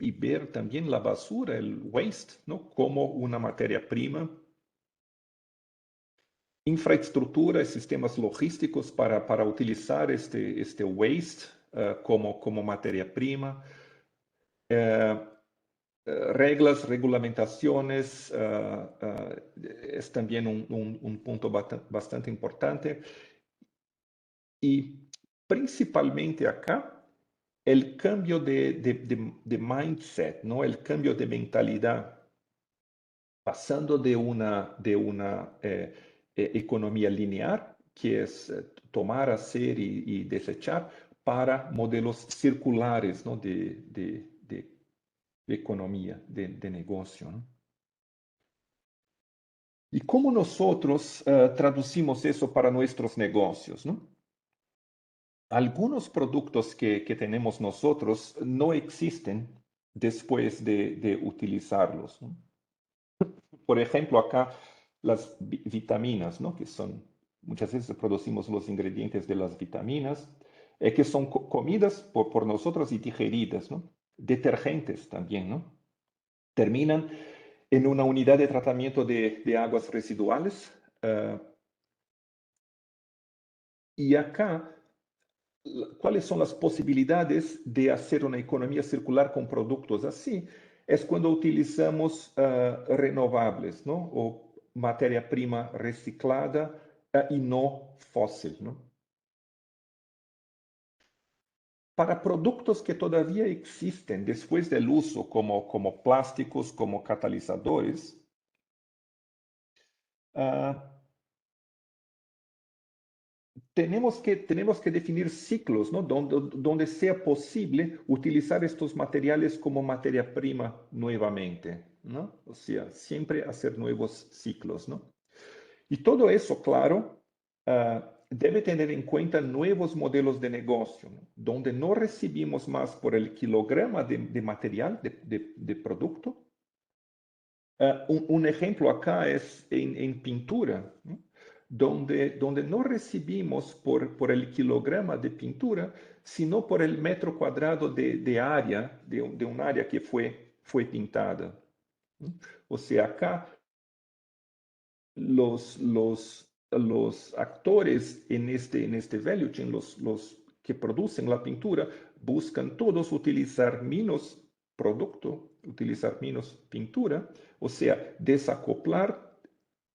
y ver también la basura, el waste, ¿no? Como una materia prima, infraestructura y sistemas logísticos para utilizar este waste como materia prima, reglas, regulamentaciones, es también un punto bastante importante. Y principalmente acá, el cambio de mindset, ¿no? El cambio de mentalidad, pasando de una economía lineal, que es tomar, hacer y desechar, para modelos circulares, ¿no? de economía, de negocio, ¿no? ¿Y cómo nosotros traducimos eso para nuestros negocios, ¿no? Algunos productos que tenemos nosotros no existen después de utilizarlos, ¿no? Por ejemplo, acá las vitaminas, ¿no? Que son, muchas veces producimos los ingredientes de las vitaminas, que son comidas por nosotros y digeridas, ¿no? Detergentes también, ¿no? Terminan en una unidad de tratamiento de aguas residuales. Y acá, ¿cuáles son las posibilidades de hacer una economía circular con productos así? Es cuando utilizamos renovables, ¿no? O materia prima reciclada y no fósil, ¿no? Para productos que todavía existen después del uso, como plásticos, como catalizadores, tenemos que definir ciclos, ¿no? Donde sea posible utilizar estos materiales como materia prima nuevamente, ¿no? O sea, siempre hacer nuevos ciclos, ¿no? Y todo eso, claro, debe tener en cuenta nuevos modelos de negocio, ¿no? Donde no recibimos más por el kilogramo de material, de producto. Un ejemplo acá es en pintura, ¿no? Donde no recibimos por el kilogramo de pintura, sino por el metro cuadrado de área, de un área que fue pintada, ¿no? O sea, acá los actores en este value chain, los que producen la pintura, buscan todos utilizar menos producto, utilizar menos pintura, o sea, desacoplar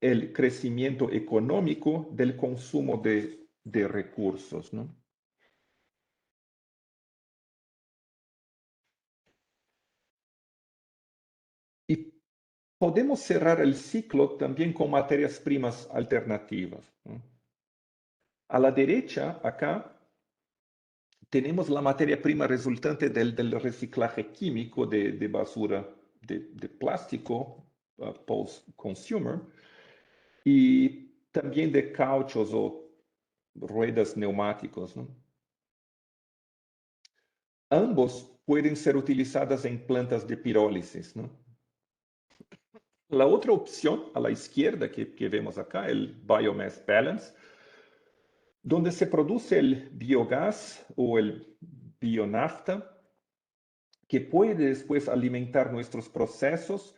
el crecimiento económico del consumo de recursos, ¿no? Y podemos cerrar el ciclo también con materias primas alternativas, ¿no? A la derecha, acá, tenemos la materia prima resultante del reciclaje químico de basura de plástico post-consumer y también de cauchos o ruedas neumáticos, ¿no? Ambos pueden ser utilizadas en plantas de pirólisis, ¿no? La otra opción a la izquierda que vemos acá, el Biomass Balance, donde se produce el biogás o el bionafta, que puede después alimentar nuestros procesos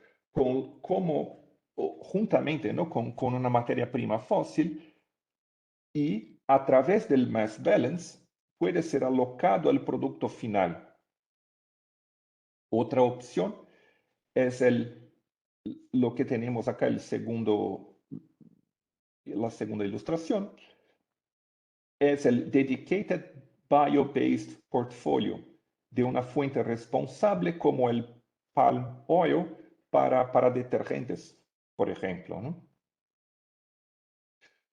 juntamente, ¿no? con una materia prima fósil y a través del mass balance puede ser alocado al producto final. Otra opción es lo que tenemos acá, la segunda ilustración, es el Dedicated Bio-Based Portfolio de una fuente responsable como el palm oil para detergentes, por ejemplo, ¿no?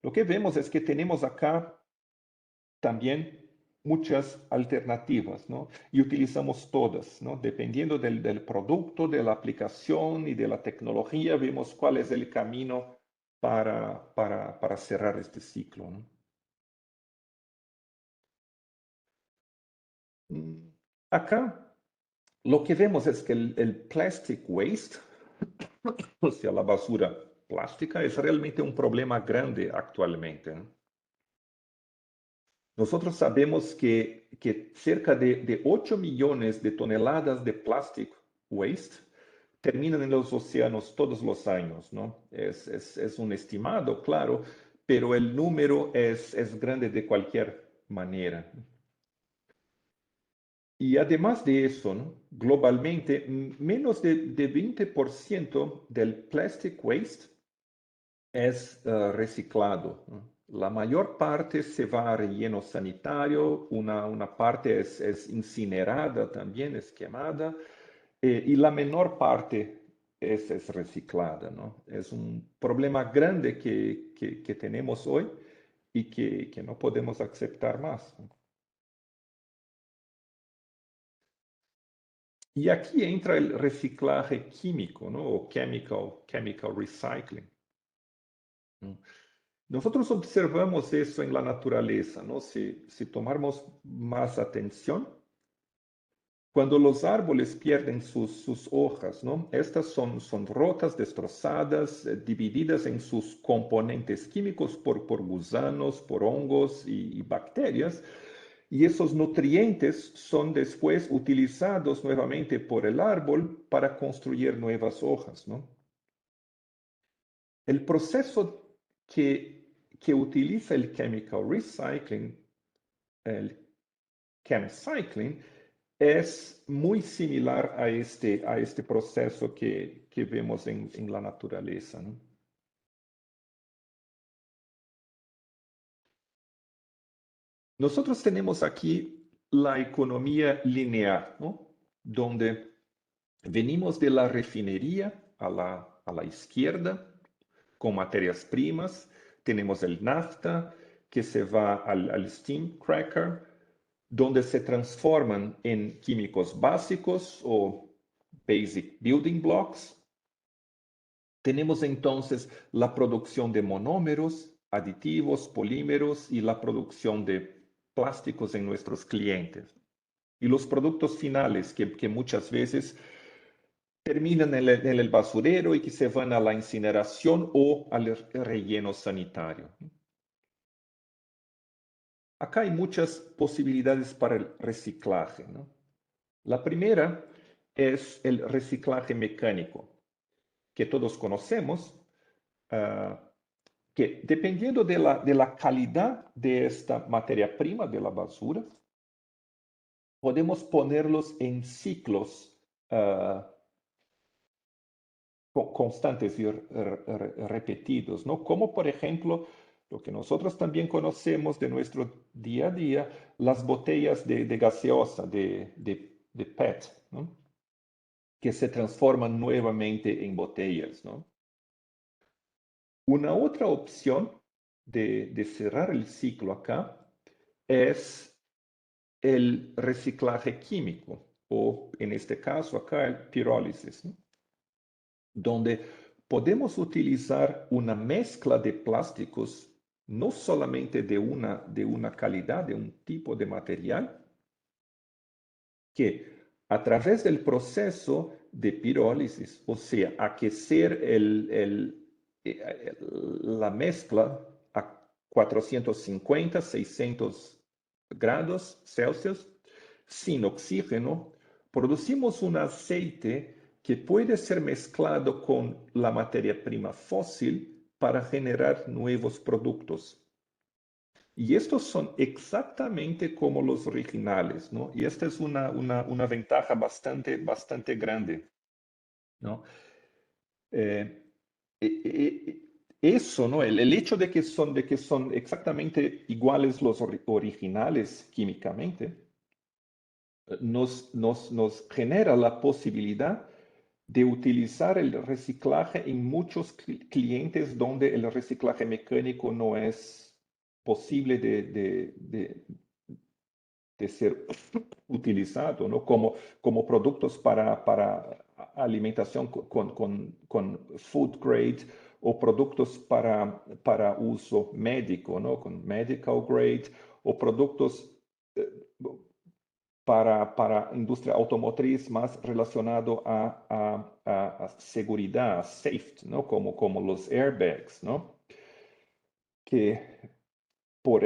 Lo que vemos es que tenemos acá también muchas alternativas, ¿no? Y utilizamos todas, ¿no? Dependiendo del producto, de la aplicación y de la tecnología, vemos cuál es el camino para cerrar este ciclo, ¿no? Acá lo que vemos es que el plastic waste, o sea, la basura plástica, es realmente un problema grande actualmente, ¿no? Nosotros sabemos que cerca de 8 millones de toneladas de plástico waste terminan en los océanos todos los años, ¿no? Es un estimado, claro, pero el número es grande de cualquier manera. Y además de eso, ¿no? Globalmente, menos de 20% del plastic waste es reciclado, ¿no? La mayor parte se va a relleno sanitario, una parte es incinerada también, es quemada, y la menor parte es reciclada, ¿no? Es un problema grande que tenemos hoy y que no podemos aceptar más, ¿no? Y aquí entra el reciclaje químico, ¿no? O chemical recycling, ¿no? Nosotros observamos eso en la naturaleza, ¿no? Si tomamos más atención, cuando los árboles pierden sus hojas, ¿no? Estas son rotas, destrozadas, divididas en sus componentes químicos por gusanos, por hongos y bacterias, y esos nutrientes son después utilizados nuevamente por el árbol para construir nuevas hojas, ¿no? El proceso que utiliza el chemical recycling, el chemcycling, es muy similar a este proceso que vemos en la naturaleza, ¿no? Nosotros tenemos aquí la economía lineal, ¿no? Donde venimos de la refinería a la izquierda con materias primas, tenemos el nafta que se va al steam cracker, donde se transforman en químicos básicos o basic building blocks. Tenemos entonces la producción de monómeros, aditivos, polímeros y la producción de plásticos en nuestros clientes. Y los productos finales que muchas veces terminan en el basurero y que se van a la incineración o al relleno sanitario. Acá hay muchas posibilidades para el reciclaje, ¿no? La primera es el reciclaje mecánico, que todos conocemos, uh, que dependiendo de la calidad de esta materia prima, de la basura, podemos ponerlos en ciclos constantes y repetidos, ¿no? Como por ejemplo lo que nosotros también conocemos de nuestro día a día, las botellas de gaseosa, de PET, ¿no? Que se transforman nuevamente en botellas, ¿no? Una otra opción de cerrar el ciclo acá es el reciclaje químico, o en este caso acá el pirólisis, ¿no? Donde podemos utilizar una mezcla de plásticos, no solamente de una calidad, de un tipo de material, que a través del proceso de pirólisis, o sea, aquecer la mezcla a 450, 600 grados Celsius, sin oxígeno, producimos un aceite que puede ser mezclado con la materia prima fósil para generar nuevos productos. Y estos son exactamente como los originales, ¿no? Y esta es una ventaja bastante grande, ¿no? Eh, eso, ¿no? El hecho de que son exactamente iguales los originales químicamente, nos genera la posibilidad de utilizar el reciclaje en muchos clientes donde el reciclaje mecánico no es posible de ser utilizado, ¿no? Como productos para alimentación con food grade o productos para uso médico, ¿no? Con medical grade o productos eh, para industria automotriz más relacionado a seguridad, safety, ¿no? Como los airbags, ¿no? Que por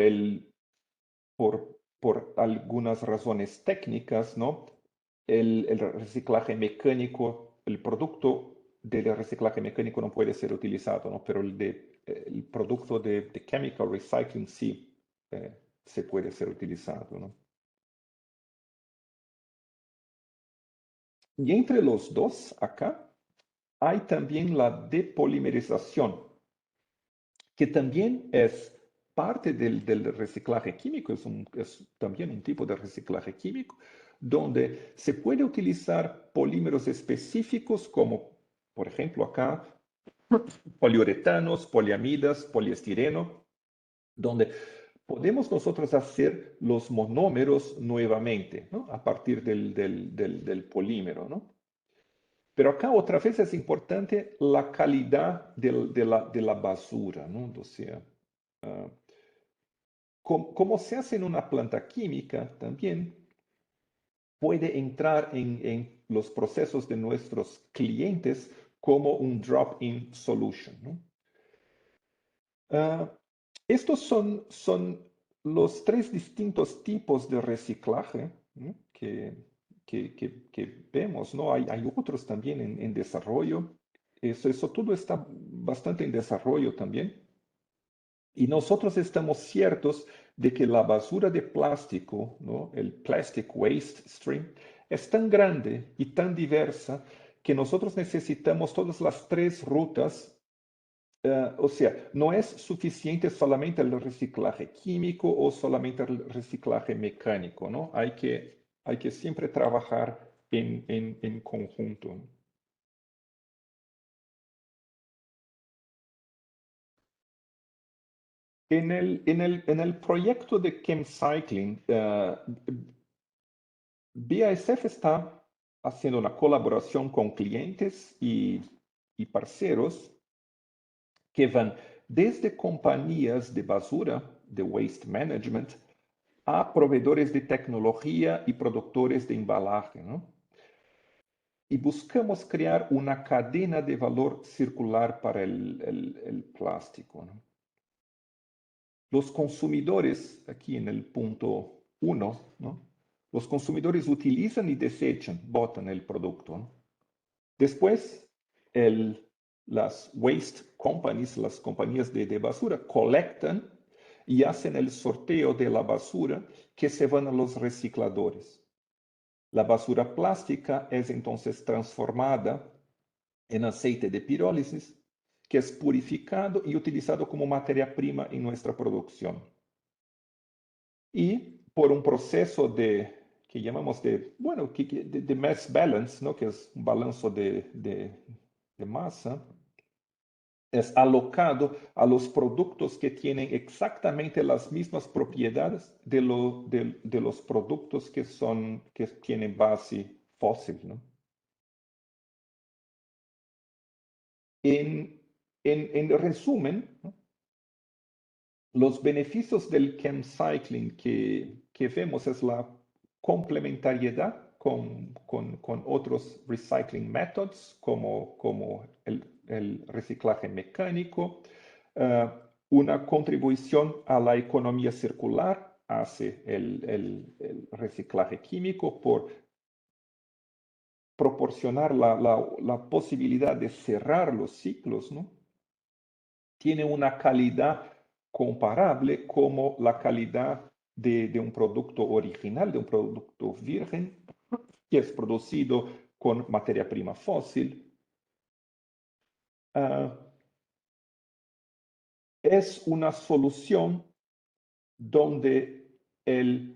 por algunas razones técnicas, ¿no? el reciclaje mecánico, el producto del reciclaje mecánico no puede ser utilizado, ¿no? Pero el producto de chemical recycling sí se puede ser utilizado, ¿no? Y entre los dos, acá, hay también la depolimerización, que también es parte del reciclaje químico, es también un tipo de reciclaje químico, donde se puede utilizar polímeros específicos como, por ejemplo, acá, poliuretanos, poliamidas, poliestireno, donde podemos nosotros hacer los monómeros nuevamente, ¿no? A partir del polímero, ¿no? Pero acá otra vez es importante la calidad de la basura, ¿no? O sea, ah, como se hace en una planta química también, puede entrar en los procesos de nuestros clientes como un drop-in solution, ¿no? Ah, estos son los tres distintos tipos de reciclaje, ¿no? que vemos, ¿no? Hay otros también en desarrollo. Eso todo está bastante en desarrollo también. Y nosotros estamos ciertos de que la basura de plástico, ¿no? El plastic waste stream, es tan grande y tan diversa que nosotros necesitamos todas las tres rutas. O sea, no es suficiente solamente el reciclaje químico o solamente el reciclaje mecánico, ¿no? Hay que siempre trabajar en conjunto. En el proyecto de ChemCycling, BASF está haciendo una colaboración con clientes y parceros que van desde compañías de basura, de waste management, a proveedores de tecnología y productores de embalaje, ¿no? Y buscamos crear una cadena de valor circular para el plástico, ¿no? Los consumidores, aquí en el punto uno, ¿no? Los consumidores utilizan y desechan, botan el producto, ¿no? Después, las waste companies, las compañías de basura, colectan y hacen el sorteo de la basura que se van a los recicladores. La basura plástica es entonces transformada en aceite de pirólisis, que es purificado y utilizado como materia prima en nuestra producción. Y por un proceso que llamamos bueno, de mass balance, ¿no? Que es un balance de masa, es alocado a los productos que tienen exactamente las mismas propiedades de los productos que tienen base fósil, ¿no? En resumen, ¿no? Los beneficios del ChemCycling que vemos es la complementariedad con otros recycling methods, como el reciclaje mecánico, uh, una contribución a la economía circular hace el reciclaje químico por proporcionar la posibilidad de cerrar los ciclos, ¿no? Tiene una calidad comparable como la calidad de un producto original, de un producto virgen, que es producido con materia prima fósil. Uh, es una solución donde el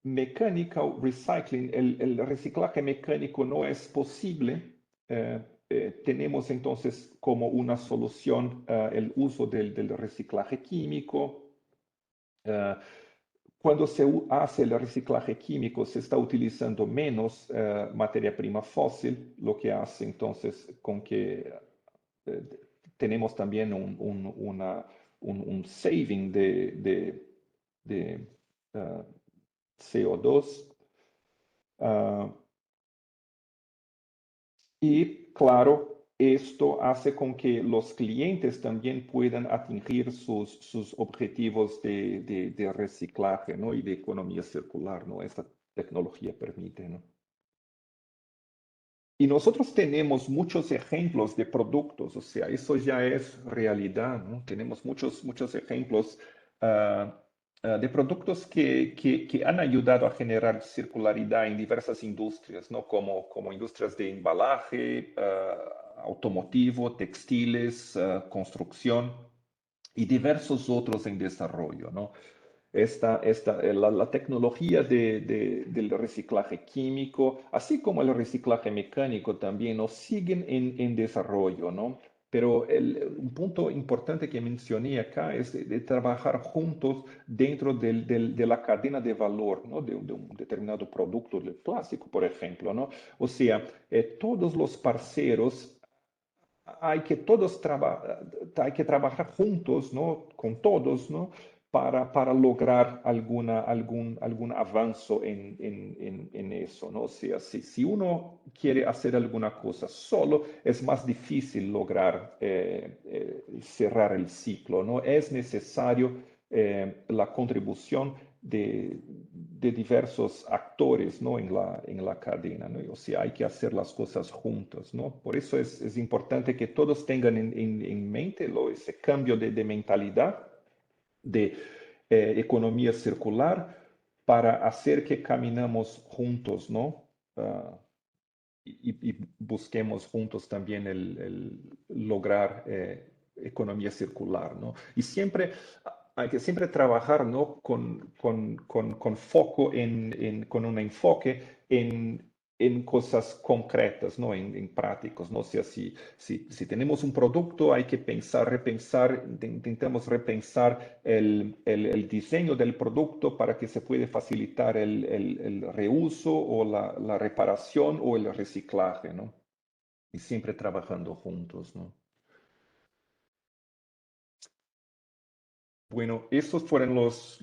mechanical recycling, el reciclaje mecánico no es posible. Tenemos entonces como una solución el uso del reciclaje químico. Uh, Cuando se hace el reciclaje químico, se está utilizando menos materia prima fósil, lo que hace entonces con que tenemos también un saving de CO2. Uh, y claro, esto hace con que los clientes también puedan atingir sus objetivos de reciclaje, ¿no? Y de economía circular, ¿no? Esta tecnología permite, ¿no? Y nosotros tenemos muchos ejemplos de productos, o sea, eso ya es realidad, ¿no? Tenemos muchos ejemplos de productos que han ayudado a generar circularidad en diversas industrias, ¿no? Como industrias de embalaje, automotivo, textiles, construcción y diversos otros en desarrollo, ¿no? La tecnología del reciclaje químico, así como el reciclaje mecánico también, ¿no? Siguen en desarrollo, ¿no? Pero un punto importante que mencioné acá es de trabajar juntos dentro de la cadena de valor, ¿no? De un determinado producto, del plástico, por ejemplo, ¿no? O sea, todos los parceros hay que trabajar juntos, ¿no? Con todos, ¿no? Para lograr algún avance en eso, ¿no? O sea, si uno quiere hacer alguna cosa solo, es más difícil lograr cerrar el ciclo, ¿no? Es necesario la contribución de diversos actores, ¿no? En la cadena, ¿no? O sea, hay que hacer las cosas juntos, ¿no? Por eso es importante que todos tengan en mente ese cambio de mentalidad, de economía circular, para hacer que caminamos juntos, ¿no? Ah, y busquemos juntos también el lograr economía circular, ¿no? Y siempre hay que siempre trabajar, ¿no? Con foco con un enfoque en cosas concretas, ¿no? En prácticos, ¿no? O sea, si tenemos un producto, hay que repensar, intentamos repensar el diseño del producto para que se pueda facilitar el reuso o la reparación o el reciclaje, ¿no? Y siempre trabajando juntos, ¿no? Bueno, esos fueron los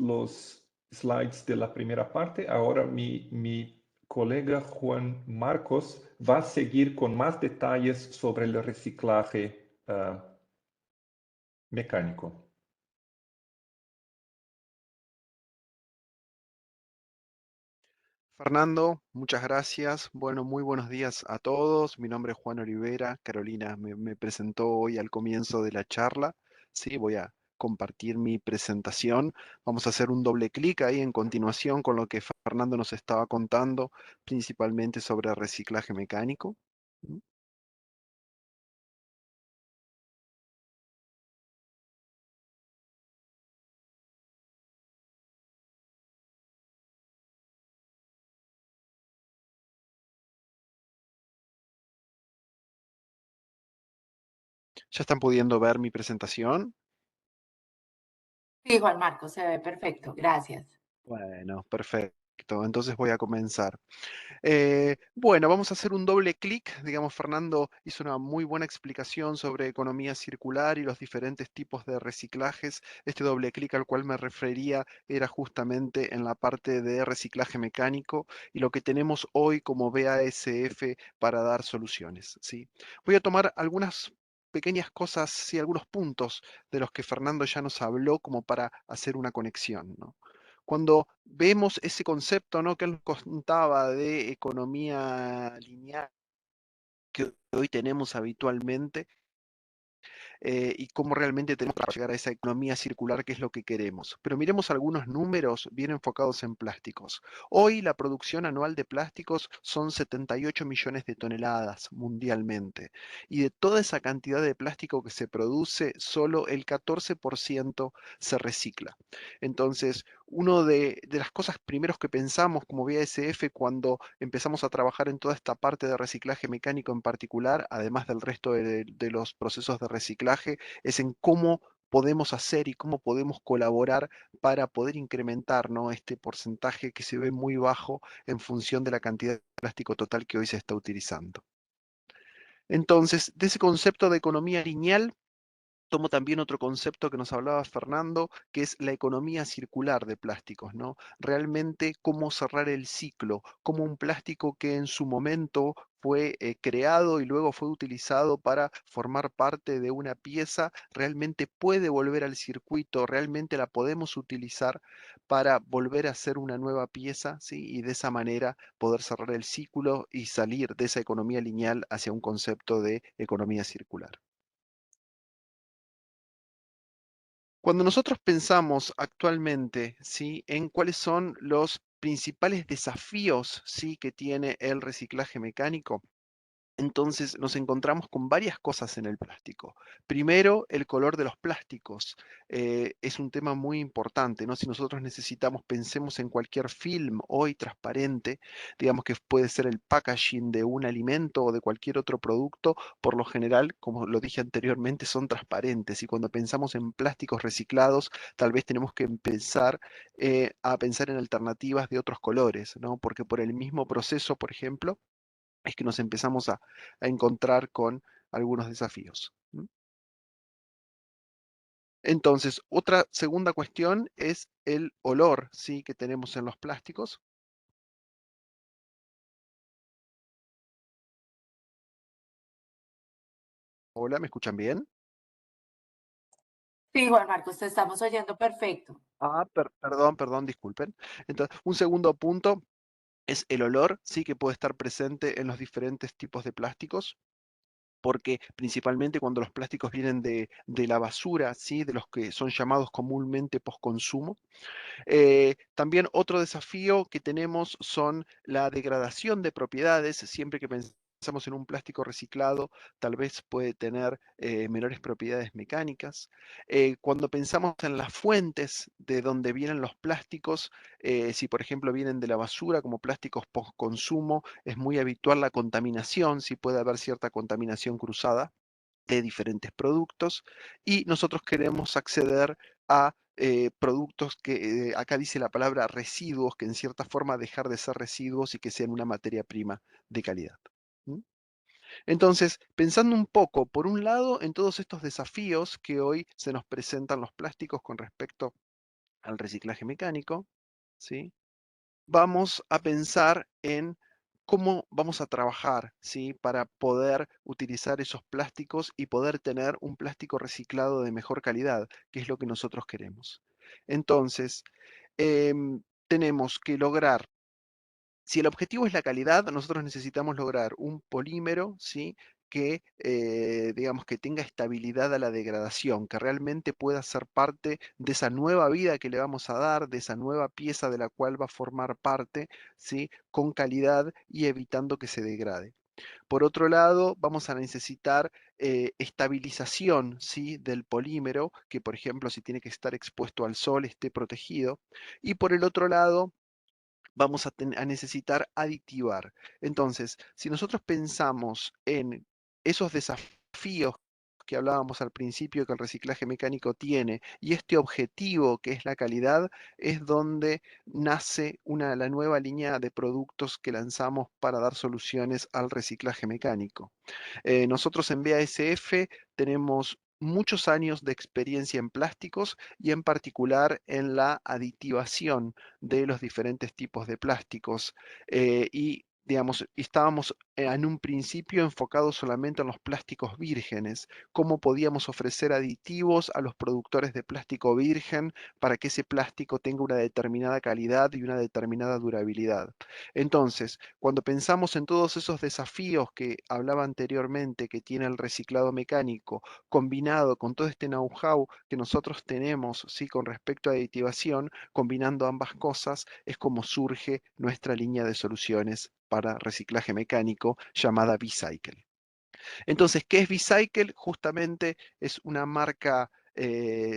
slides de la primera parte. Ahora mi colega Juan Marcos va a seguir con más detalles sobre el reciclaje mecánico. Fernando, muchas gracias. Bueno, muy buenos días a todos. Mi nombre es Juan Olivera. Carolina me presentó hoy al comienzo de la charla. Sí, voy a compartir mi presentación. Vamos a hacer un doble clic ahí en continuación con lo que Fernando nos estaba contando, principalmente sobre reciclaje mecánico. ¿Mm? ¿Ya están pudiendo ver mi presentación? Sí, Juan Marcos, se ve perfecto. Gracias. Bueno, perfecto. Entonces voy a comenzar. Bueno, vamos a hacer un doble clic. Digamos, Fernando hizo una muy buena explicación sobre economía circular y los diferentes tipos de reciclajes. Este doble clic al cual me refería era justamente en la parte de reciclaje mecánico y lo que tenemos hoy como BASF para dar soluciones, ¿sí? Voy a tomar algunas pequeñas cosas, sí, algunos puntos de los que Fernando ya nos habló como para hacer una conexión, ¿no? Cuando vemos ese concepto, ¿no? Que él contaba de economía lineal que hoy tenemos habitualmente, y cómo realmente tenemos que llegar a esa economía circular, que es lo que queremos. Pero miremos algunos números bien enfocados en plásticos. Hoy la producción anual de plásticos son 78 millones de toneladas mundialmente. Y de toda esa cantidad de plástico que se produce, solo el 14% se recicla. Entonces, una de las cosas primeros que pensamos como BASF cuando empezamos a trabajar en toda esta parte de reciclaje mecánico en particular, además del resto de los procesos de reciclaje, es en cómo podemos hacer y cómo podemos colaborar para poder incrementar, ¿no? Este porcentaje que se ve muy bajo en función de la cantidad de plástico total que hoy se está utilizando. Entonces, de ese concepto de economía lineal, tomo también otro concepto que nos hablaba Fernando, que es la economía circular de plásticos, ¿no? Realmente cómo cerrar el ciclo, cómo un plástico que en su momento fue creado y luego fue utilizado para formar parte de una pieza, realmente puede volver al circuito, realmente la podemos utilizar para volver a hacer una nueva pieza, ¿sí? Y de esa manera poder cerrar el ciclo y salir de esa economía lineal hacia un concepto de economía circular. Cuando nosotros pensamos actualmente, ¿sí?, en cuáles son los principales desafíos, ¿sí?, que tiene el reciclaje mecánico, entonces nos encontramos con varias cosas en el plástico. Primero, el color de los plásticos. Es un tema muy importante, ¿no? Si nosotros necesitamos, pensemos en cualquier film hoy transparente, digamos que puede ser el packaging de un alimento o de cualquier otro producto, por lo general, como lo dije anteriormente, son transparentes. Y cuando pensamos en plásticos reciclados, tal vez tenemos que empezar a pensar en alternativas de otros colores, ¿no? Porque por el mismo proceso, por ejemplo, es que nos empezamos a encontrar con algunos desafíos. Entonces, otra segunda cuestión es el olor, ¿sí?, que tenemos en los plásticos. Hola, ¿me escuchan bien? Sí, Juan Marcos, te estamos oyendo perfecto. Perdón, disculpen. Entonces, un segundo punto es el olor, sí, que puede estar presente en los diferentes tipos de plásticos, porque principalmente cuando los plásticos vienen de la basura, ¿sí?, de los que son llamados comúnmente postconsumo. También otro desafío que tenemos son la degradación de propiedades. Siempre que pensamos en un plástico reciclado, tal vez puede tener menores propiedades mecánicas. Cuando pensamos en las fuentes de donde vienen los plásticos, si por ejemplo vienen de la basura como plásticos post-consumo, es muy habitual la contaminación, si puede haber cierta contaminación cruzada de diferentes productos, y nosotros queremos acceder a productos que acá dice la palabra residuos, que en cierta forma dejar de ser residuos y que sean una materia prima de calidad. ¿Mm? Entonces, pensando un poco, por un lado, en todos estos desafíos que hoy se nos presentan los plásticos con respecto al reciclaje mecánico, ¿sí?, vamos a pensar en cómo vamos a trabajar, ¿sí?, para poder utilizar esos plásticos y poder tener un plástico reciclado de mejor calidad, que es lo que nosotros queremos. Entonces, tenemos que lograr, si el objetivo es la calidad, nosotros necesitamos lograr un polímero, ¿sí?, que, digamos, que tenga estabilidad a la degradación, que realmente pueda ser parte de esa nueva vida que le vamos a dar, de esa nueva pieza de la cual va a formar parte, ¿sí?, con calidad y evitando que se degrade. Por otro lado, vamos a necesitar estabilización, ¿sí?, del polímero, que por ejemplo, si tiene que estar expuesto al sol, esté protegido. Y por el otro lado, vamos a necesitar aditivar. Entonces, si nosotros pensamos en esos desafíos que hablábamos al principio que el reciclaje mecánico tiene y este objetivo que es la calidad, es donde nace la nueva línea de productos que lanzamos para dar soluciones al reciclaje mecánico. Nosotros en BASF tenemos muchos años de experiencia en plásticos y en particular en la aditivación de los diferentes tipos de plásticos. Y digamos, estábamos en un principio enfocados solamente en los plásticos vírgenes, cómo podíamos ofrecer aditivos a los productores de plástico virgen para que ese plástico tenga una determinada calidad y una determinada durabilidad. Entonces, cuando pensamos en todos esos desafíos que hablaba anteriormente, que tiene el reciclado mecánico, combinado con todo este know-how que nosotros tenemos, ¿sí?, con respecto a aditivación, combinando ambas cosas, es como surge nuestra línea de soluciones para reciclaje mecánico llamada B-Cycle. Entonces, ¿qué es B-Cycle? Justamente es una marca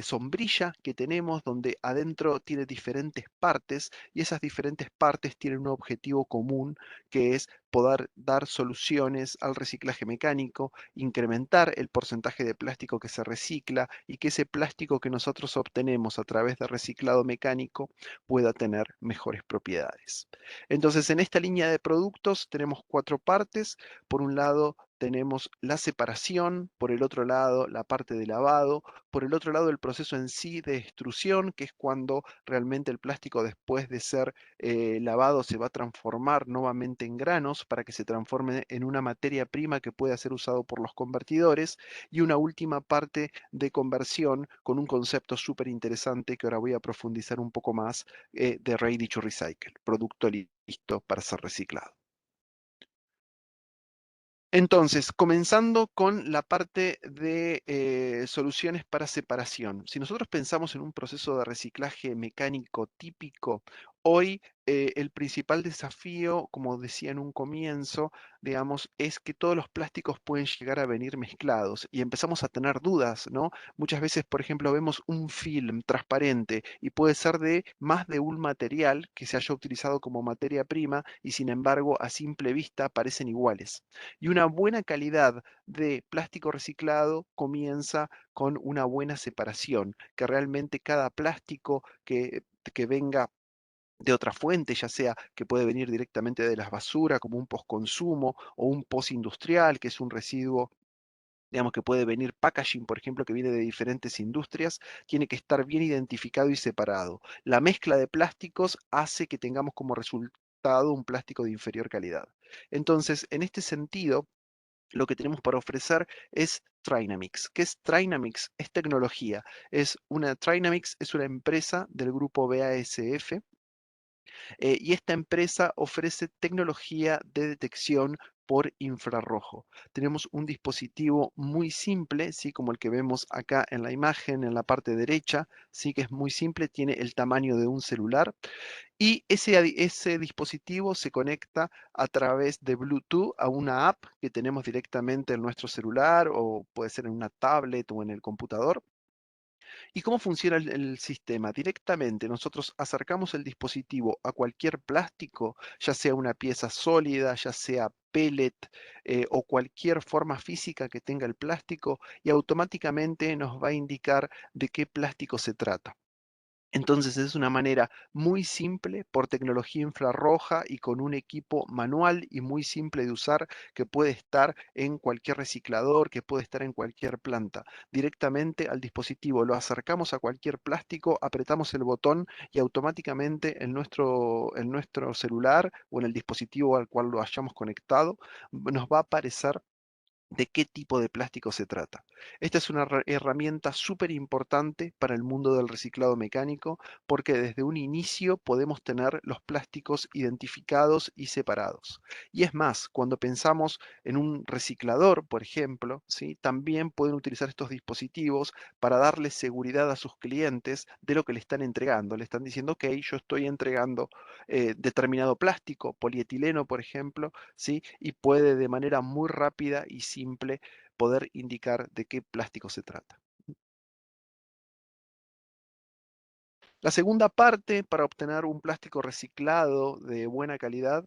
sombrilla que tenemos donde adentro tiene diferentes partes y esas diferentes partes tienen un objetivo común que es poder dar soluciones al reciclaje mecánico, incrementar el porcentaje de plástico que se recicla y que ese plástico que nosotros obtenemos a través de reciclado mecánico pueda tener mejores propiedades. Entonces, en esta línea de productos tenemos 4 partes. Por un lado, tenemos la separación, por el otro lado la parte de lavado, por el otro lado el proceso en sí de extrusión, que es cuando realmente el plástico después de ser lavado se va a transformar nuevamente en granos para que se transforme en una materia prima que pueda ser usado por los convertidores, y una última parte de conversión con un concepto súper interesante que ahora voy a profundizar un poco más, de Ready to Recycle, producto listo para ser reciclado. Entonces, comenzando con la parte de soluciones para separación. Si nosotros pensamos en un proceso de reciclaje mecánico típico, hoy el principal desafío, como decía en un comienzo, digamos, es que todos los plásticos pueden llegar a venir mezclados y empezamos a tener dudas, ¿no? Muchas veces, por ejemplo, vemos un film transparente y puede ser de más de un material que se haya utilizado como materia prima y sin embargo a simple vista parecen iguales. Y una buena calidad de plástico reciclado comienza con una buena separación, que realmente cada plástico que venga de otra fuente, ya sea que puede venir directamente de las basuras, como un postconsumo, o un postindustrial, que es un residuo, digamos, que puede venir packaging, por ejemplo, que viene de diferentes industrias, tiene que estar bien identificado y separado. La mezcla de plásticos hace que tengamos como resultado un plástico de inferior calidad. Entonces, en este sentido, lo que tenemos para ofrecer es Trinamix. ¿Qué es Trinamix? Es tecnología. Trinamix es una empresa del grupo BASF, y esta empresa ofrece tecnología de detección por infrarrojo. Tenemos un dispositivo muy simple, ¿sí? Como el que vemos acá en la imagen, en la parte derecha, sí, que es muy simple, tiene el tamaño de un celular, y ese dispositivo se conecta a través de Bluetooth a una app que tenemos directamente en nuestro celular, o puede ser en una tablet o en el computador. ¿Y cómo funciona el sistema? Directamente nosotros acercamos el dispositivo a cualquier plástico, ya sea una pieza sólida, ya sea pellet, o cualquier forma física que tenga el plástico, y automáticamente nos va a indicar de qué plástico se trata. Entonces es una manera muy simple, por tecnología infrarroja y con un equipo manual y muy simple de usar, que puede estar en cualquier reciclador, que puede estar en cualquier planta. Directamente al dispositivo lo acercamos a cualquier plástico, apretamos el botón y automáticamente en nuestro celular o en el dispositivo al cual lo hayamos conectado, nos va a aparecer de qué tipo de plástico se trata. Esta es una herramienta súper importante para el mundo del reciclado mecánico, porque desde un inicio podemos tener los plásticos identificados y separados. Y es más, cuando pensamos en un reciclador, por ejemplo, ¿sí? También pueden utilizar estos dispositivos para darle seguridad a sus clientes de lo que le están entregando. Le están diciendo, ok, yo estoy entregando determinado plástico, polietileno, por ejemplo, ¿sí? Y puede de manera muy rápida y simple poder indicar de qué plástico se trata. La segunda parte, para obtener un plástico reciclado de buena calidad,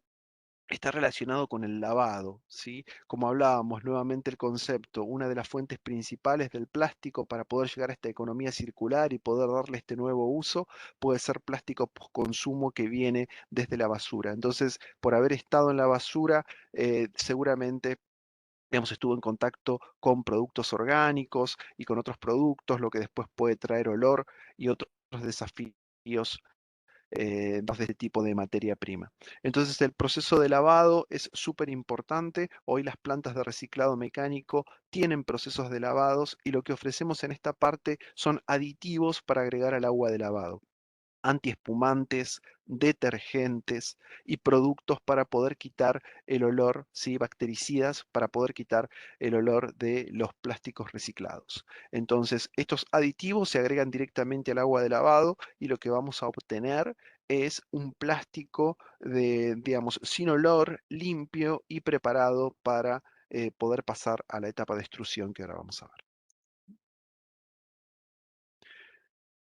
está relacionado con el lavado, ¿sí? Como hablábamos, nuevamente el concepto, una de las fuentes principales del plástico para poder llegar a esta economía circular y poder darle este nuevo uso, puede ser plástico postconsumo que viene desde la basura. Entonces, por haber estado en la basura, seguramente, digamos, estuvo en contacto con productos orgánicos y con otros productos, lo que después puede traer olor y otros desafíos de este tipo de materia prima. Entonces, el proceso de lavado es súper importante. Hoy las plantas de reciclado mecánico tienen procesos de lavados, y lo que ofrecemos en esta parte son aditivos para agregar al agua de lavado: antiespumantes, detergentes y productos para poder quitar el olor, ¿sí? Bactericidas para poder quitar el olor de los plásticos reciclados. Entonces, estos aditivos se agregan directamente al agua de lavado, y lo que vamos a obtener es un plástico digamos, sin olor, limpio y preparado para poder pasar a la etapa de extrusión, que ahora vamos a ver.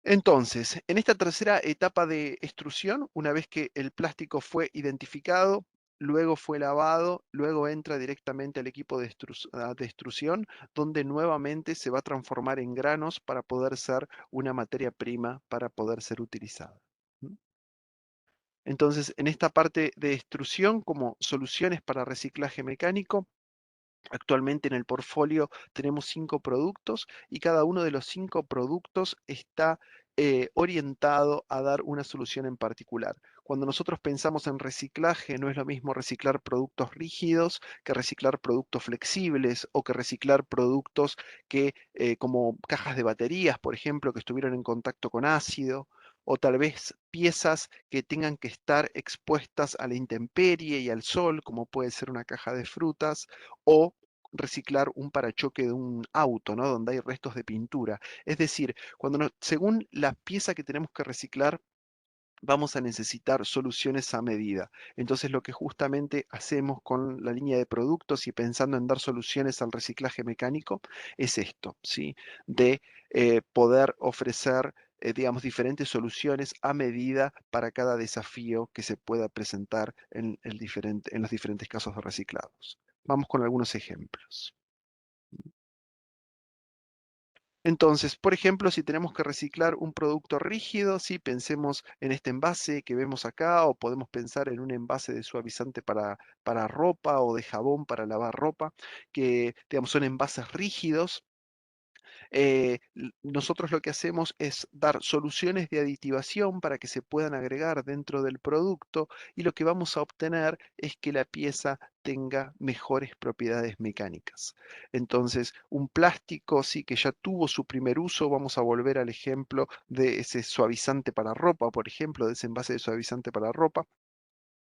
Entonces, en esta tercera etapa de extrusión, una vez que el plástico fue identificado, luego fue lavado, luego entra directamente al equipo de extrusión, donde nuevamente se va a transformar en granos para poder ser una materia prima para poder ser utilizada. ¿Mm? Entonces, en esta parte de extrusión, como soluciones para reciclaje mecánico, Actualmente en el portfolio tenemos 5 productos y cada uno de los 5 productos está orientado a dar una solución en particular. Cuando nosotros pensamos en reciclaje, no es lo mismo reciclar productos rígidos que reciclar productos flexibles o que reciclar productos que, como cajas de baterías, por ejemplo, que estuvieron en contacto con ácido, o tal vez piezas que tengan que estar expuestas a la intemperie y al sol, como puede ser una caja de frutas, o reciclar un parachoque de un auto, ¿no? Donde hay restos de pintura. Es decir, según la pieza que tenemos que reciclar, vamos a necesitar soluciones a medida. Entonces, lo que justamente hacemos con la línea de productos y pensando en dar soluciones al reciclaje mecánico es esto, ¿sí? De poder ofrecer, digamos, diferentes soluciones a medida para cada desafío que se pueda presentar en los diferentes casos de reciclados. Vamos con algunos ejemplos. Entonces, por ejemplo, si tenemos que reciclar un producto rígido, sí, pensemos en este envase que vemos acá, o podemos pensar en un envase de suavizante para ropa o de jabón para lavar ropa, que, digamos, son envases rígidos. Nosotros lo que hacemos es dar soluciones de aditivación para que se puedan agregar dentro del producto, y lo que vamos a obtener es que la pieza tenga mejores propiedades mecánicas. Entonces, un plástico sí que ya tuvo su primer uso, vamos a volver al ejemplo de ese suavizante para ropa, por ejemplo, de ese envase de suavizante para ropa.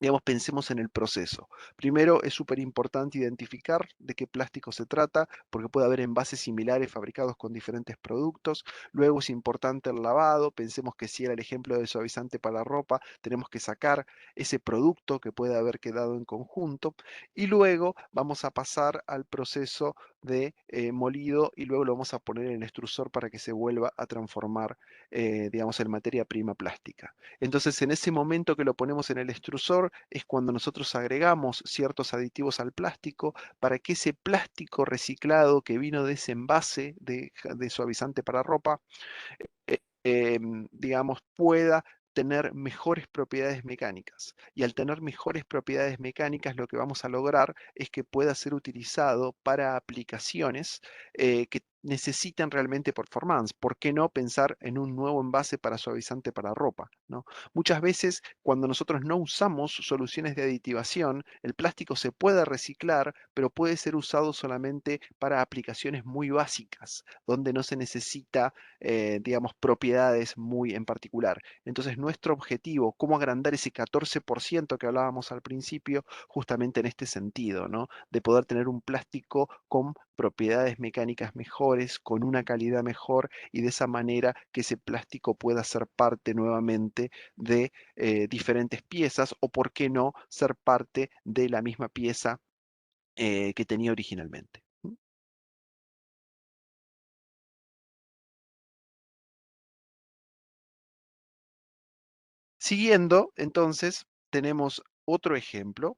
Digamos, pensemos en el proceso. Primero, es súper importante identificar de qué plástico se trata, porque puede haber envases similares fabricados con diferentes productos. Luego es importante el lavado. Pensemos que si era el ejemplo del suavizante para la ropa, tenemos que sacar ese producto que puede haber quedado en conjunto. Y luego vamos a pasar al proceso de molido, y luego lo vamos a poner en el extrusor para que se vuelva a transformar, digamos, en materia prima plástica. Entonces, en ese momento que lo ponemos en el extrusor, es cuando nosotros agregamos ciertos aditivos al plástico para que ese plástico reciclado que vino de ese envase de suavizante para ropa, digamos, pueda tener mejores propiedades mecánicas. Y al tener mejores propiedades mecánicas, lo que vamos a lograr es que pueda ser utilizado para aplicaciones que necesitan realmente performance. ¿Por qué no pensar en un nuevo envase para suavizante para ropa, ¿no? Muchas veces, cuando nosotros no usamos soluciones de aditivación, el plástico se puede reciclar, pero puede ser usado solamente para aplicaciones muy básicas, donde no se necesita, digamos, propiedades muy en particular. Entonces, nuestro objetivo, cómo agrandar ese 14% que hablábamos al principio, justamente en este sentido, ¿no? De poder tener un plástico con propiedades mecánicas mejores, con una calidad mejor, y de esa manera que ese plástico pueda ser parte nuevamente de diferentes piezas, o por qué no ser parte de la misma pieza que tenía originalmente. Siguiendo, entonces, tenemos otro ejemplo,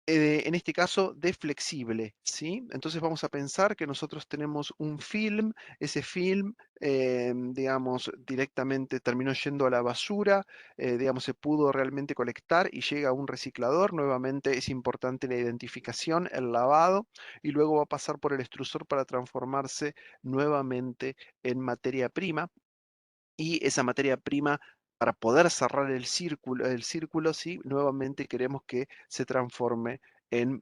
en este caso de flexible, ¿sí? Entonces vamos a pensar que nosotros tenemos un film, ese film, digamos, directamente terminó yendo a la basura, digamos, se pudo realmente colectar y llega a un reciclador. Nuevamente es importante la identificación, el lavado, y luego va a pasar por el extrusor para transformarse nuevamente en materia prima. Y esa materia prima, para poder cerrar el círculo, ¿sí? Nuevamente queremos que se transforme en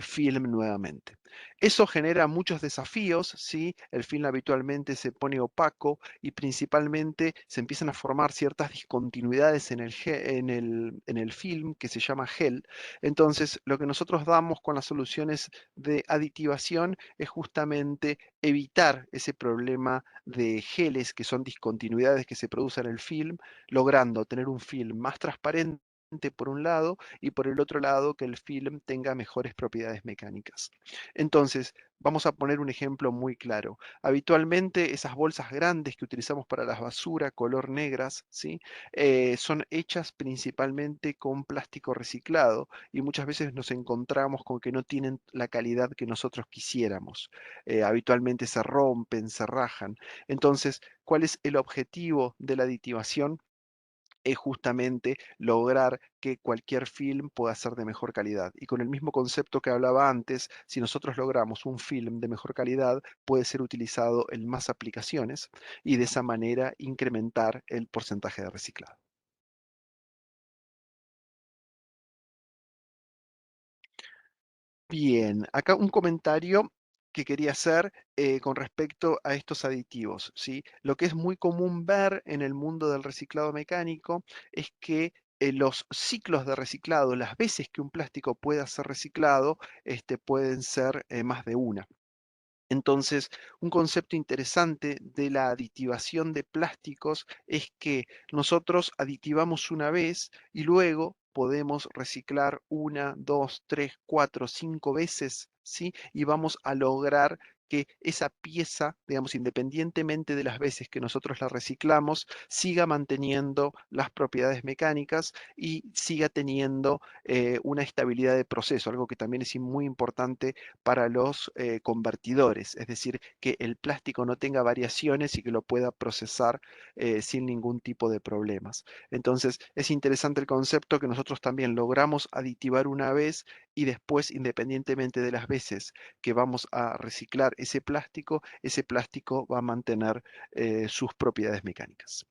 film nuevamente. Eso genera muchos desafíos, ¿sí? El film habitualmente se pone opaco y principalmente se empiezan a formar ciertas discontinuidades en el film, que se llama gel. Entonces, lo que nosotros damos con las soluciones de aditivación es justamente evitar ese problema de geles, que son discontinuidades que se producen en el film, logrando tener un film más transparente por un lado, y por el otro lado que el film tenga mejores propiedades mecánicas. Entonces, vamos a poner un ejemplo muy claro. Habitualmente esas bolsas grandes que utilizamos para la basura, color negras, ¿sí? Son hechas principalmente con plástico reciclado, y muchas veces nos encontramos con que no tienen la calidad que nosotros quisiéramos. Habitualmente se rompen, se rajan. Entonces, ¿cuál es el objetivo de la aditivación? es justamente lograr que cualquier film pueda ser de mejor calidad. Y con el mismo concepto que hablaba antes, si nosotros logramos un film de mejor calidad, puede ser utilizado en más aplicaciones y de esa manera incrementar el porcentaje de reciclado. Bien, acá un comentario que quería hacer con respecto a estos aditivos, ¿sí? Lo que es muy común ver en el mundo del reciclado mecánico es que los ciclos de reciclado, las veces que un plástico pueda ser reciclado, pueden ser más de una. Entonces, un concepto interesante de la aditivación de plásticos es que nosotros aditivamos una vez y luego podemos reciclar una, dos, tres, cuatro, cinco veces, ¿sí? Y vamos a lograr que esa pieza, digamos, independientemente de las veces que nosotros la reciclamos, siga manteniendo las propiedades mecánicas y siga teniendo una estabilidad de proceso, algo que también es muy importante para los convertidores, es decir, que el plástico no tenga variaciones y que lo pueda procesar sin ningún tipo de problemas. Entonces, es interesante el concepto que nosotros también logramos aditivar una vez y después, independientemente de las veces que vamos a reciclar ese plástico va a mantener sus propiedades mecánicas.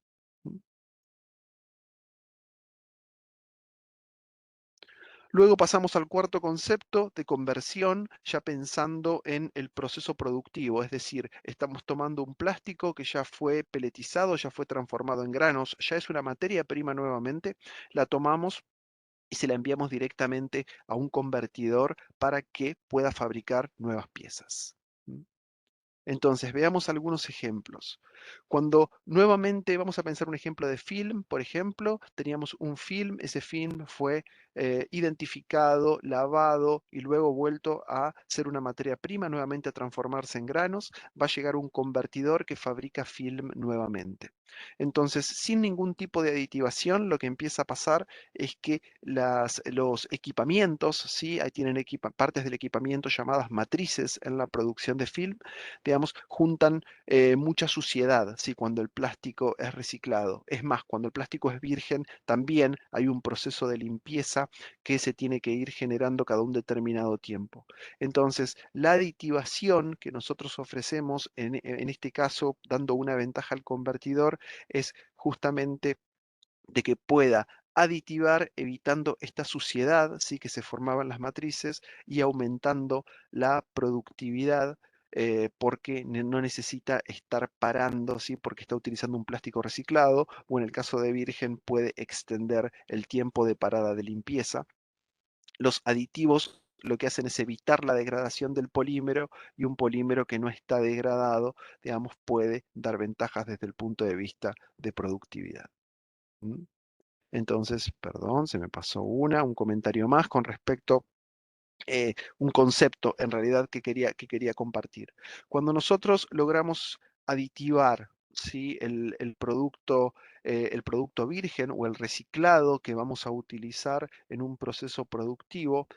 Luego pasamos al cuarto concepto de conversión, ya pensando en el proceso productivo, es decir, estamos tomando un plástico que ya fue peletizado, ya fue transformado en granos, ya es una materia prima nuevamente, la tomamos y se la enviamos directamente a un convertidor para que pueda fabricar nuevas piezas. ¿Mm? Entonces, veamos algunos ejemplos. Cuando nuevamente vamos a pensar un ejemplo de film, por ejemplo, teníamos un film, ese film fue identificado, lavado y luego vuelto a ser una materia prima, nuevamente a transformarse en granos, va a llegar un convertidor que fabrica film nuevamente. Entonces, sin ningún tipo de aditivación, lo que empieza a pasar es que los equipamientos, ¿sí? Ahí tienen partes del equipamiento llamadas matrices en la producción de film, digamos, juntan mucha suciedad, ¿sí? Cuando el plástico es reciclado. Es más, cuando el plástico es virgen, también hay un proceso de limpieza que se tiene que ir generando cada un determinado tiempo. Entonces, la aditivación que nosotros ofrecemos, en este caso, dando una ventaja al convertidor, es justamente de que pueda aditivar evitando esta suciedad, ¿sí? Que se formaba en las matrices y aumentando la productividad porque no necesita estar parando, ¿sí? Porque está utilizando un plástico reciclado o en el caso de virgen puede extender el tiempo de parada de limpieza. Los aditivos lo que hacen es evitar la degradación del polímero y un polímero que no está degradado, digamos, puede dar ventajas desde el punto de vista de productividad. ¿Mm? Entonces, perdón, se me pasó un comentario más con respecto un concepto en realidad que quería compartir. Cuando nosotros logramos aditivar, ¿sí? El producto virgen o el reciclado que vamos a utilizar en un proceso productivo,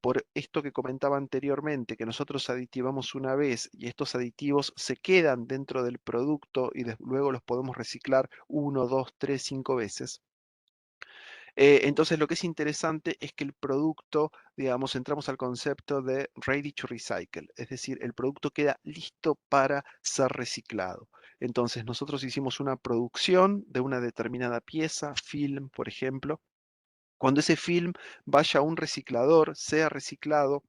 por esto que comentaba anteriormente, que nosotros aditivamos una vez y estos aditivos se quedan dentro del producto y luego los podemos reciclar 1, 2, 3, 5 veces. Entonces, lo que es interesante es que el producto, digamos, entramos al concepto de ready to recycle, es decir, el producto queda listo para ser reciclado. Entonces, nosotros hicimos una producción de una determinada pieza, film, por ejemplo. Cuando ese film vaya a un reciclador, sea reciclado,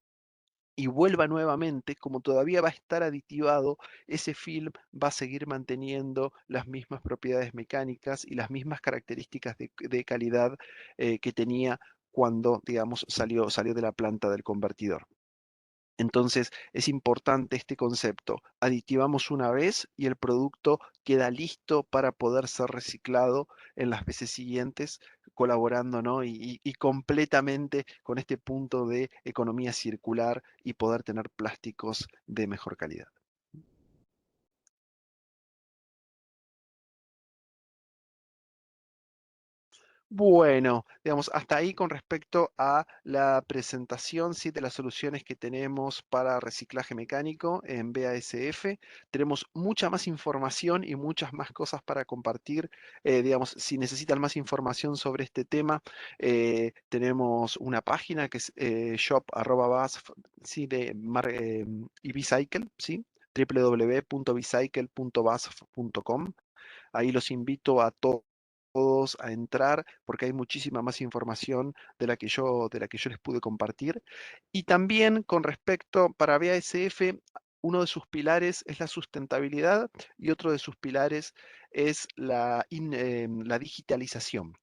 y vuelva nuevamente, como todavía va a estar aditivado, ese film va a seguir manteniendo las mismas propiedades mecánicas y las mismas características de calidad que tenía cuando, digamos, salió de la planta del convertidor. Entonces es importante este concepto. Aditivamos una vez y el producto queda listo para poder ser reciclado en las veces siguientes, colaborando, ¿no? Y completamente con este punto de economía circular y poder tener plásticos de mejor calidad. Bueno, digamos, hasta ahí con respecto a la presentación, ¿sí? De las soluciones que tenemos para reciclaje mecánico en BASF. Tenemos mucha más información y muchas más cosas para compartir. Digamos, si necesitan más información sobre este tema, tenemos una página que es shop@basf, ¿sí? Y Bicycle, ¿sí? www.bicycle.basf.com. Ahí los invito a todos a entrar porque hay muchísima más información de la que yo les pude compartir. Y también con respecto, para BASF, uno de sus pilares es la sustentabilidad y otro de sus pilares es la digitalización.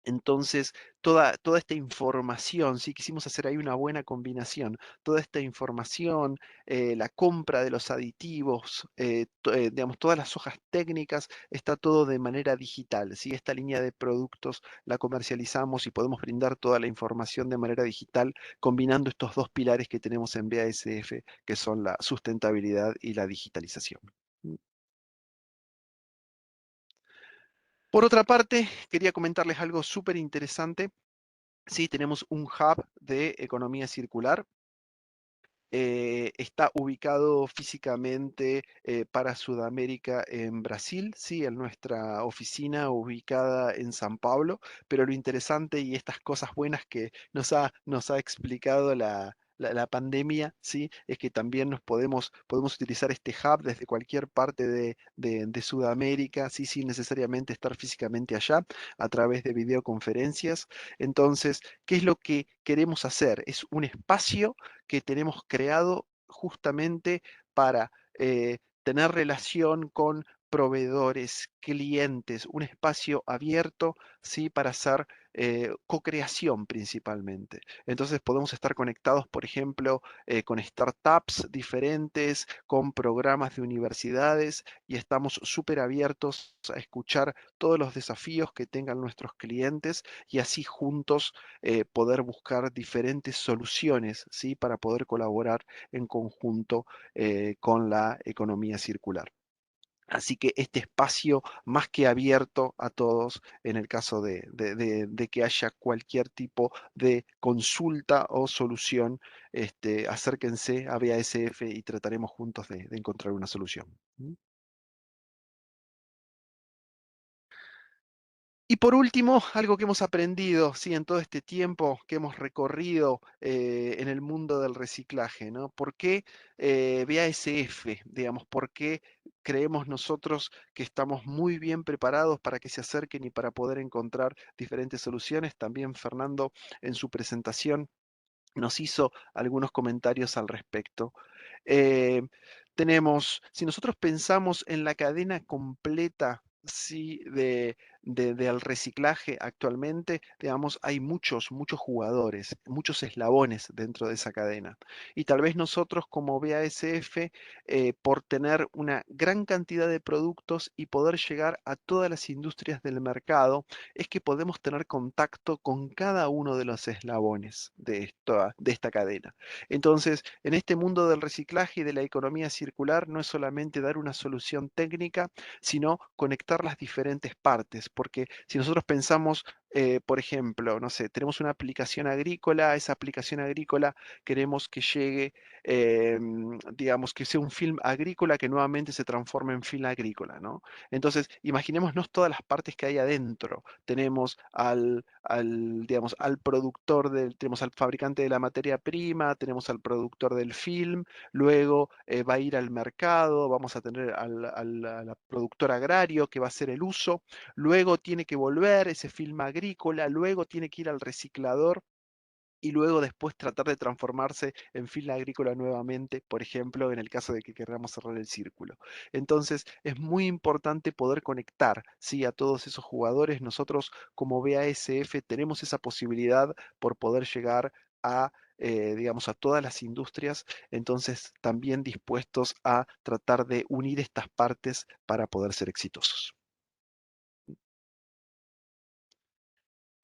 Entonces, toda esta información, sí, quisimos hacer ahí una buena combinación, toda esta información, la compra de los aditivos, digamos, todas las hojas técnicas, está todo de manera digital, ¿sí? Esta línea de productos la comercializamos y podemos brindar toda la información de manera digital, combinando estos dos pilares que tenemos en BASF, que son la sustentabilidad y la digitalización. Por otra parte, quería comentarles algo súper interesante. Sí, tenemos un hub de economía circular. Está ubicado físicamente para Sudamérica en Brasil, sí, en nuestra oficina ubicada en San Pablo, pero lo interesante y estas cosas buenas que nos ha explicado la pandemia, sí, es que también podemos utilizar este hub desde cualquier parte de Sudamérica, sí, sin necesariamente estar físicamente allá, a través de videoconferencias. Entonces, ¿qué es lo que queremos hacer? Es un espacio que tenemos creado justamente para tener relación con proveedores, clientes, un espacio abierto, ¿sí? Para hacer co-creación principalmente. Entonces podemos estar conectados, por ejemplo, con startups diferentes, con programas de universidades y estamos súper abiertos a escuchar todos los desafíos que tengan nuestros clientes y así juntos poder buscar diferentes soluciones, ¿sí? Para poder colaborar en conjunto con la economía circular. Así que este espacio más que abierto a todos en el caso de que haya cualquier tipo de consulta o solución, acérquense a BASF y trataremos juntos de encontrar una solución. ¿Mm? Y por último, algo que hemos aprendido, sí, en todo este tiempo que hemos recorrido en el mundo del reciclaje, ¿no? ¿Por qué BASF, digamos, por qué creemos nosotros que estamos muy bien preparados para que se acerquen y para poder encontrar diferentes soluciones? También Fernando en su presentación nos hizo algunos comentarios al respecto. Eh, si nosotros pensamos en la cadena completa, sí, del reciclaje actualmente, digamos, hay muchos jugadores, muchos eslabones dentro de esa cadena. Y tal vez nosotros como BASF, por tener una gran cantidad de productos y poder llegar a todas las industrias del mercado, es que podemos tener contacto con cada uno de los eslabones de esta cadena. Entonces, en este mundo del reciclaje y de la economía circular, no es solamente dar una solución técnica, sino conectar las diferentes partes, porque si nosotros pensamos, por ejemplo, no sé, tenemos una aplicación agrícola, esa aplicación agrícola queremos que llegue, digamos, que sea un film agrícola que nuevamente se transforme en film agrícola, ¿no? Entonces, imaginémonos todas las partes que hay adentro. Tenemos digamos, al productor tenemos al fabricante de la materia prima, tenemos al productor del film, luego va a ir al mercado, vamos a tener al productor agrario que va a hacer el uso, luego tiene que volver ese film agrícola, luego tiene que ir al reciclador y luego después tratar de transformarse en fila agrícola nuevamente, por ejemplo, en el caso de que queramos cerrar el círculo. Entonces, es muy importante poder conectar, ¿sí? A todos esos jugadores. Nosotros como BASF tenemos esa posibilidad por poder llegar a, digamos, a todas las industrias, entonces también dispuestos a tratar de unir estas partes para poder ser exitosos.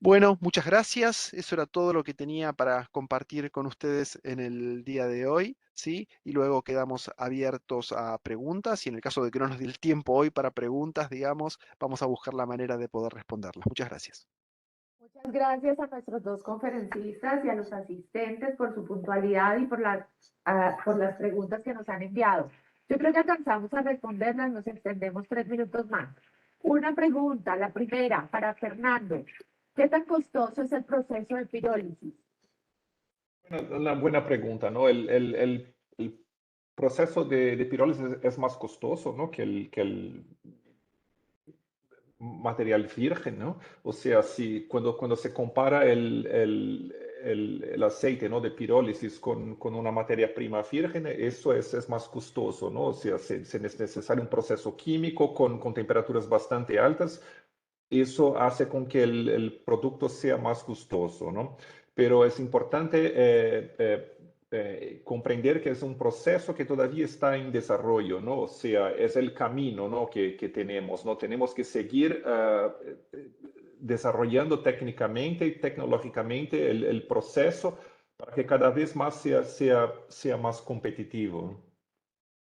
Bueno, muchas gracias. Eso era todo lo que tenía para compartir con ustedes en el día de hoy, ¿sí? Y luego quedamos abiertos a preguntas y en el caso de que no nos dé el tiempo hoy para preguntas, digamos, vamos a buscar la manera de poder responderlas. Muchas gracias. Gracias a nuestros dos conferencistas y a los asistentes por su puntualidad y por por las preguntas que nos han enviado. Yo creo que alcanzamos a responderlas, nos extendemos 3 minutos más. Una pregunta, la primera, para Fernando. ¿Qué tan costoso es el proceso de pirólisis? Bueno, una buena pregunta, ¿no? El proceso de pirólisis es más costoso, ¿no? Que el material virgen, ¿no? O sea, si cuando se compara el aceite, ¿no? De pirólisis con una materia prima virgen, eso es más costoso, ¿no? O sea, se es necesario un proceso químico con temperaturas bastante altas. Eso hace con que el producto sea más gustoso, ¿no? Pero es importante comprender que es un proceso que todavía está en desarrollo, ¿no? O sea, es el camino, ¿no? que tenemos, ¿no? Tenemos que seguir desarrollando técnicamente y tecnológicamente el proceso para que cada vez más sea más competitivo.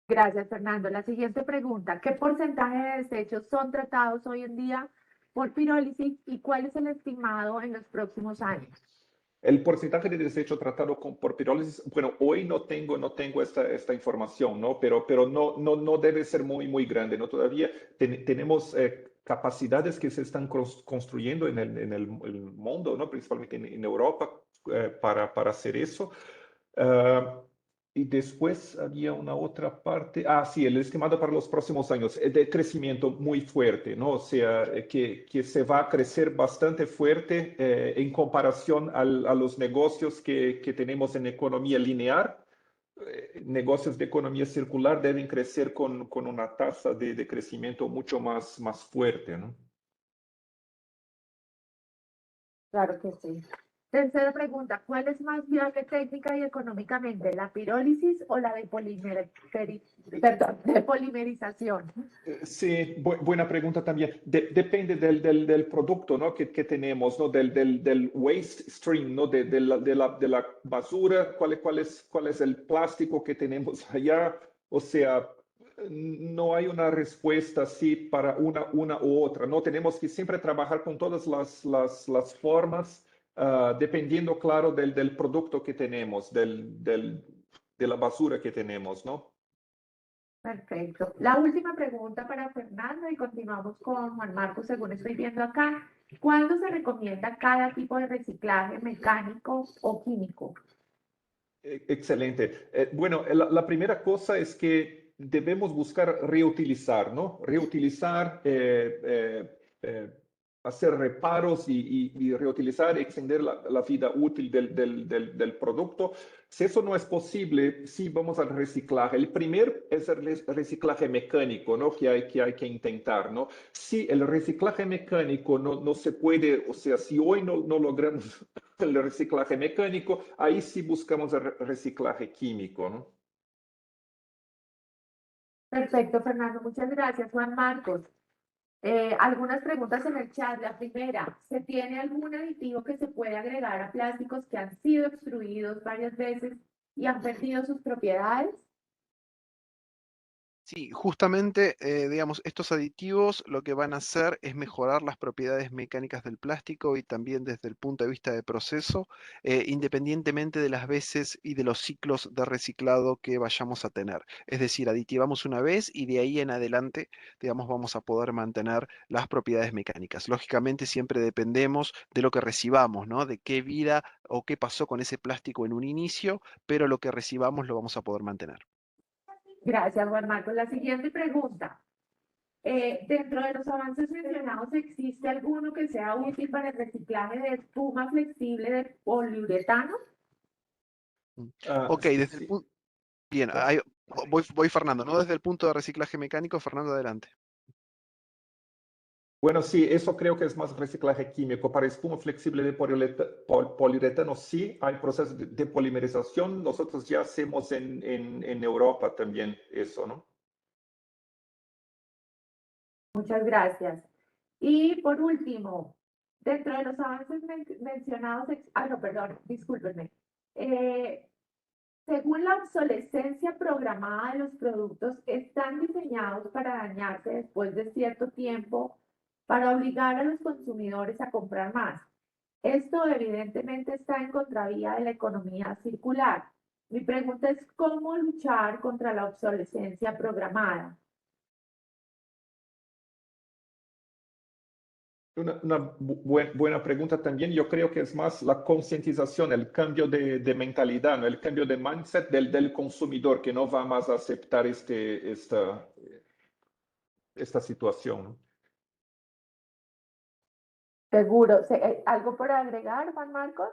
Gracias, Fernando. La siguiente pregunta. ¿Qué porcentaje de desechos son tratados hoy en día por pirólisis y cuál es el estimado en los próximos años? El porcentaje de desecho tratado por pirólisis, bueno, hoy no tengo esta información, ¿no? Pero no debe ser muy grande, ¿no? Todavía tenemos capacidades que se están construyendo en el mundo, ¿no? Principalmente en Europa, para hacer eso. Ah, y después había una otra parte. Ah, sí, el estimado para los próximos años de crecimiento muy fuerte, ¿no? O sea, que se va a crecer bastante fuerte en comparación a los negocios que tenemos en economía lineal. Negocios de economía circular deben crecer con una tasa de crecimiento mucho más fuerte, ¿no? Claro que sí. Tercera pregunta, ¿cuál es más viable técnica y económicamente, la pirólisis o la de polimerización? Sí, buena pregunta también. Depende del producto, ¿no? que tenemos, ¿no? Del waste stream, ¿no? De la basura, cuál es el plástico que tenemos allá. O sea, no hay una respuesta así para una u otra, ¿no? Tenemos que siempre trabajar con todas las formas, dependiendo, claro, del producto que tenemos, de la basura que tenemos, ¿no? Perfecto. La última pregunta para Fernando y continuamos con Juan Marcos, según estoy viendo acá. ¿Cuándo se recomienda cada tipo de reciclaje mecánico o químico? Excelente. Bueno, la primera cosa es que debemos buscar reutilizar, ¿no? Reutilizar, hacer reparos y reutilizar, extender la vida útil del producto. Si eso no es posible, sí vamos al reciclaje. El primer es el reciclaje mecánico, ¿no? Que hay que intentar, ¿no? Si el reciclaje mecánico no se puede, o sea, si hoy no logramos el reciclaje mecánico, ahí sí buscamos el reciclaje químico, ¿no? Perfecto, Fernando. Muchas gracias, Juan Marcos. Algunas preguntas en el chat. La primera, ¿se tiene algún aditivo que se puede agregar a plásticos que han sido extruidos varias veces y han perdido sus propiedades? Sí, justamente, digamos, estos aditivos lo que van a hacer es mejorar las propiedades mecánicas del plástico y también desde el punto de vista de proceso, independientemente de las veces y de los ciclos de reciclado que vayamos a tener. Es decir, aditivamos una vez y de ahí en adelante, digamos, vamos a poder mantener las propiedades mecánicas. Lógicamente, siempre dependemos de lo que recibamos, ¿no? De qué vida o qué pasó con ese plástico en un inicio, pero lo que recibamos lo vamos a poder mantener. Gracias, Juan Marcos. La siguiente pregunta. Dentro de los avances mencionados, ¿existe alguno que sea útil para el reciclaje de espuma flexible de poliuretano? Mm. Ah, Ok, desde el sí. punto... Bien, voy Fernando, ¿no? Desde el punto de reciclaje mecánico, Fernando, adelante. Bueno, sí, eso creo que es más reciclaje químico. Para espuma flexible de poliuretano, sí, hay procesos de polimerización. Nosotros ya hacemos en Europa también eso, ¿no? Muchas gracias. Y por último, dentro de los avances mencionados, no, perdón, discúlpenme. Eh, según la obsolescencia programada de los productos, están diseñados para dañarse después de cierto tiempo para obligar a los consumidores a comprar más. Esto evidentemente está en contravía de la economía circular. Mi pregunta es cómo luchar contra la obsolescencia programada. Una buena pregunta también. Yo creo que es más la concientización, el cambio de mentalidad, ¿no? El cambio de mindset del consumidor que no va más a aceptar esta situación, ¿no? Seguro. ¿Algo por agregar, Juan Marcos,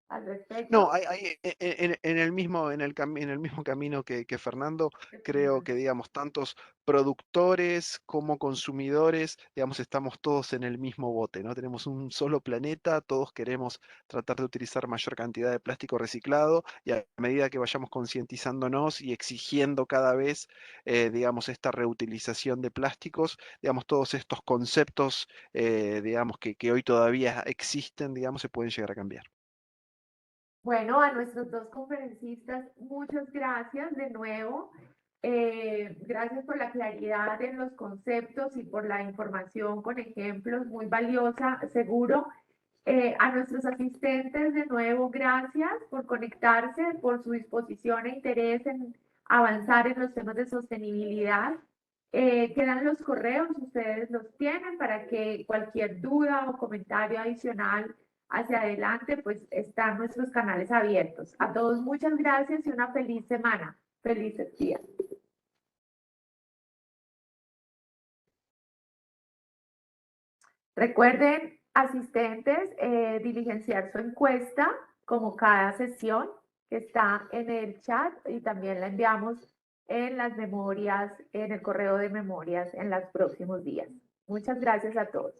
al respecto? No, en el mismo, en el mismo camino que Fernando, creo que, digamos, tantos productores como consumidores, digamos, estamos todos en el mismo bote, ¿no? Tenemos un solo planeta, todos queremos tratar de utilizar mayor cantidad de plástico reciclado y a medida que vayamos concientizándonos y exigiendo cada vez, digamos, esta reutilización de plásticos, digamos, todos estos conceptos, digamos, que hoy todavía existen, digamos, se pueden llegar a cambiar. Bueno, a nuestros dos conferencistas, muchas gracias de nuevo. Gracias por la claridad en los conceptos y por la información con ejemplos, muy valiosa, seguro. A nuestros asistentes, de nuevo, gracias por conectarse, por su disposición e interés en avanzar en los temas de sostenibilidad. Quedan los correos, ustedes los tienen para que cualquier duda o comentario adicional hacia adelante, pues están nuestros canales abiertos. A todos muchas gracias y una feliz semana. Felices días. Recuerden, asistentes, diligenciar su encuesta como cada sesión que está en el chat y también la enviamos en las memorias, en el correo de memorias en los próximos días. Muchas gracias a todos.